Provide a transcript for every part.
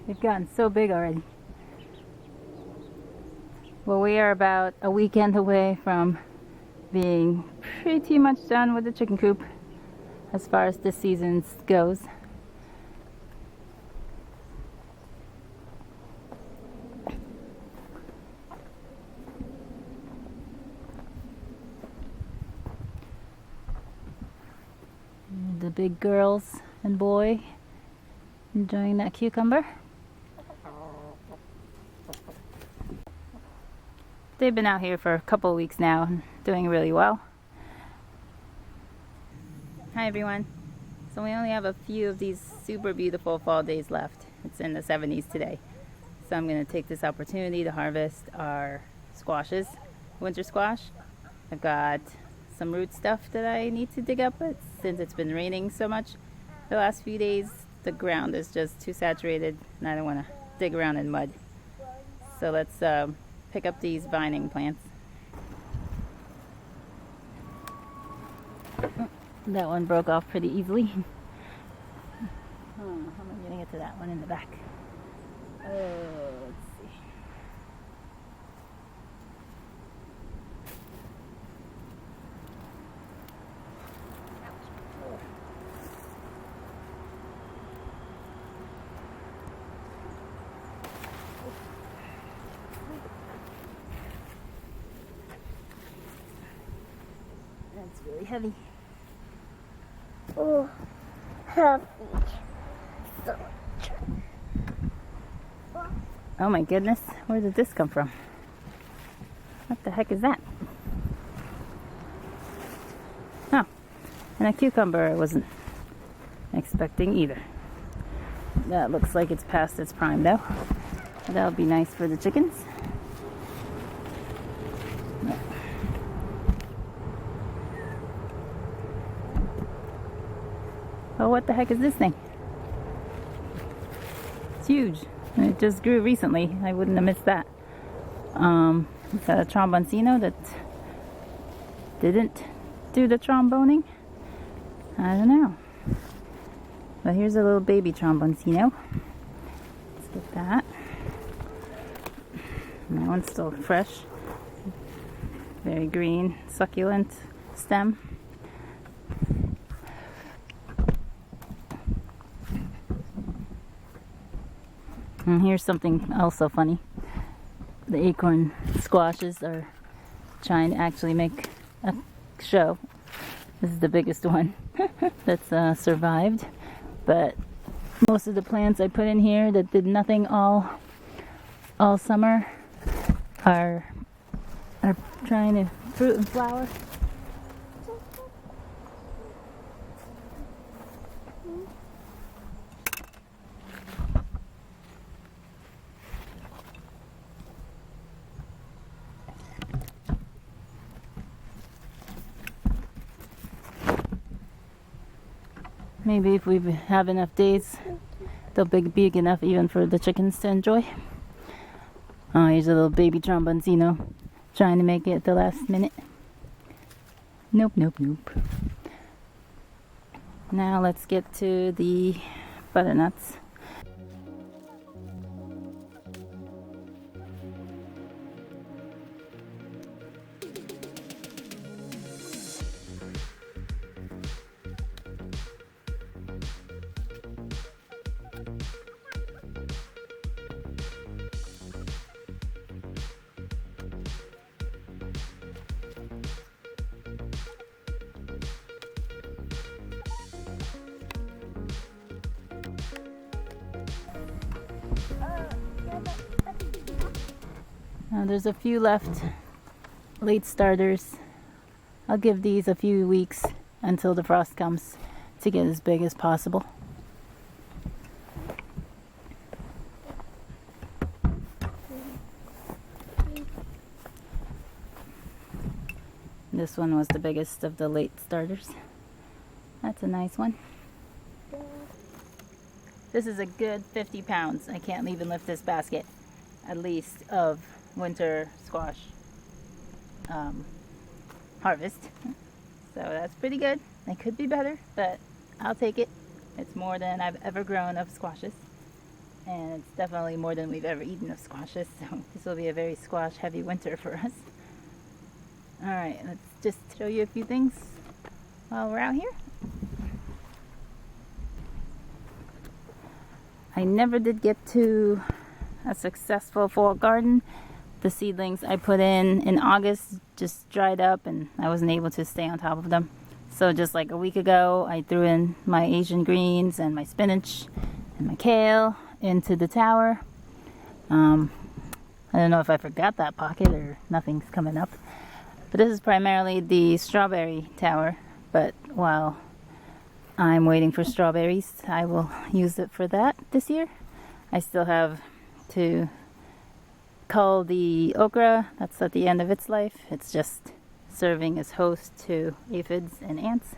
They've gotten so big already. Well, we are about a weekend away from being pretty much done with the chicken coop as far as this season goes. The big girls and boy enjoying that cucumber. They've been out here for a couple of weeks now and doing really well. Hi everyone. So we only have a few of these super beautiful fall days left. It's in the 70s today. So I'm going to take this opportunity to harvest our squashes, winter squash. I've got some root stuff that I need to dig up, but since it's been raining so much the last few days, the ground is just too saturated and I don't want to dig around in mud. So let's pick up these vining plants. That one broke off pretty easily. How am I going to get to that one in the back? Let's see. That's really heavy. Oh, heavy. So Oh my goodness, where did this come from? What the heck is that? Oh, and a cucumber I wasn't expecting either. That looks like it's past its prime though. That'll be nice for the chickens. Oh, what the heck is this thing? It's huge. It just grew recently. I wouldn't have missed that. It's a tromboncino that didn't do the tromboning. I don't know. But here's a little baby tromboncino. Let's get that. And that one's still fresh. Very green, succulent stem. And here's something also funny. The acorn squashes are trying to actually make a show. This is the biggest one that's survived. But most of the plants I put in here that did nothing all summer are trying to fruit and flower. Maybe if we have enough days, they'll be big enough even for the chickens to enjoy. Oh, here's a little baby tromboncino trying to make it at the last minute. Nope, nope, nope. Now let's get to the butternuts. There's a few left, late starters. I'll give these a few weeks until the frost comes to get as big as possible. This one was the biggest of the late starters. That's a nice one. This is a good 50 pounds. I can't even lift this basket, at least, of winter squash harvest. So that's pretty good. It could be better, but I'll take it. It's more than I've ever grown of squashes. and it's definitely more than we've ever eaten of squashes, so this will be a very squash heavy winter for us. Alright, let's just show you a few things while we're out here. I never did get to a successful fall garden. The seedlings I put in August just dried up and I wasn't able to stay on top of them. So just like a week ago, I threw in my Asian greens and my spinach and my kale into the tower. I don't know if I forgot that pocket or nothing's coming up. But this is primarily the strawberry tower. But while I'm waiting for strawberries, I will use it for that this year. I still have to cull the okra. That's at the end of its life. It's just serving as host to aphids and ants.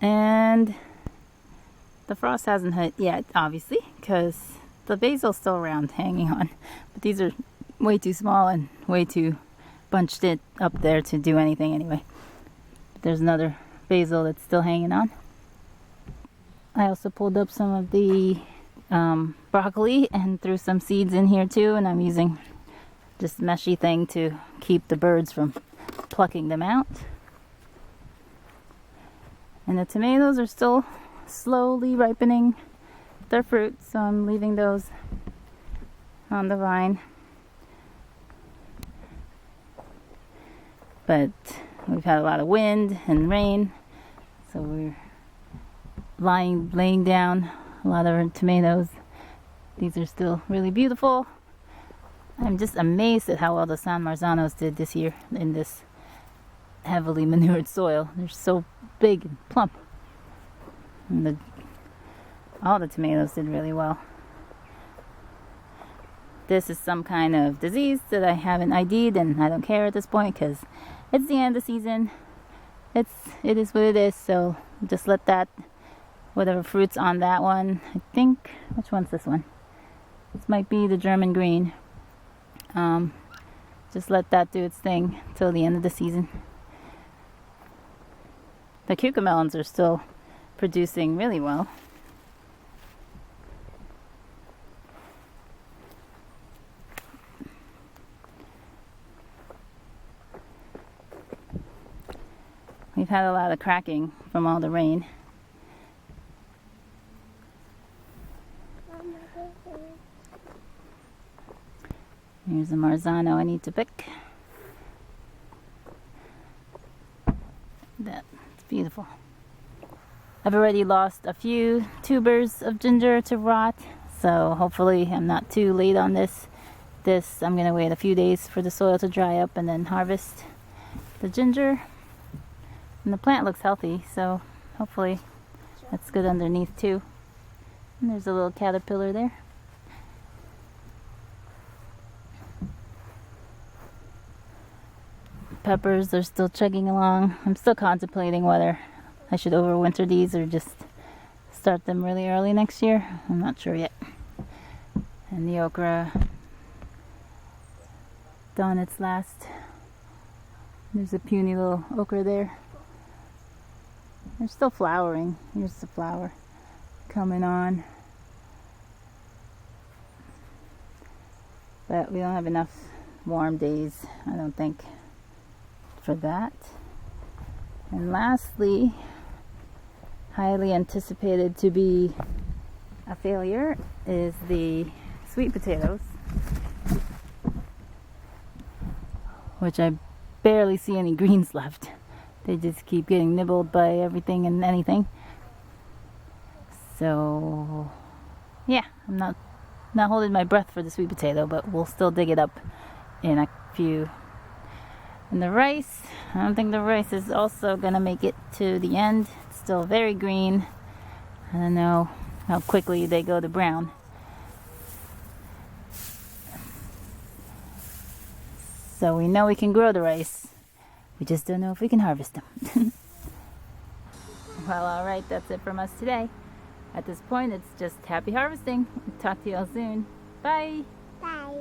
And the frost hasn't hit yet, obviously, because the basil's still around hanging on. But these are way too small and way too bunched it up there to do anything anyway. But there's another basil that's still hanging on. I also pulled up some of the broccoli and threw some seeds in here too, and I'm using this meshy thing to keep the birds from plucking them out. And the tomatoes are still slowly ripening their fruit, so I'm leaving those on the vine. But we've had a lot of wind and rain, so we're laying down a lot of our tomatoes. These are still really beautiful. I'm just amazed at how well the San Marzanos did this year in this heavily manured soil. They're so big and plump. And all the tomatoes did really well. This is some kind of disease that I haven't ID'd, and I don't care at this point because it's the end of the season. It is what it is, so just let that, whatever fruit's on that one, I think, which one's this one? This might be the German green. Just let that do its thing till the end of the season. The cucamelons are still producing really well. We've had a lot of cracking from all the rain. Here's a Marzano I need to pick. That's beautiful. I've already lost a few tubers of ginger to rot, so hopefully I'm not too late on this. I'm going to wait a few days for the soil to dry up and then harvest the ginger. And the plant looks healthy, so hopefully that's good underneath too. And there's a little caterpillar there. Peppers are still chugging along. I'm still contemplating whether I should overwinter these or just start them really early next year. I'm not sure yet. And the okra done its last. There's a puny little okra there. They're still flowering. Here's the flower coming on. But we don't have enough warm days, I don't think, for that. And lastly, highly anticipated to be a failure is the sweet potatoes, which I barely see any greens left. They just keep getting nibbled by everything and anything. So yeah, I'm not holding my breath for the sweet potato, but we'll still dig it up in a few. And the rice, I don't think the rice is also gonna make it to the end. It's still very green. I don't know how quickly they go to brown. So we know we can grow the rice. We just don't know if we can harvest them. Well, alright, that's it from us today. At this point, it's just happy harvesting. Talk to you all soon. Bye! Bye.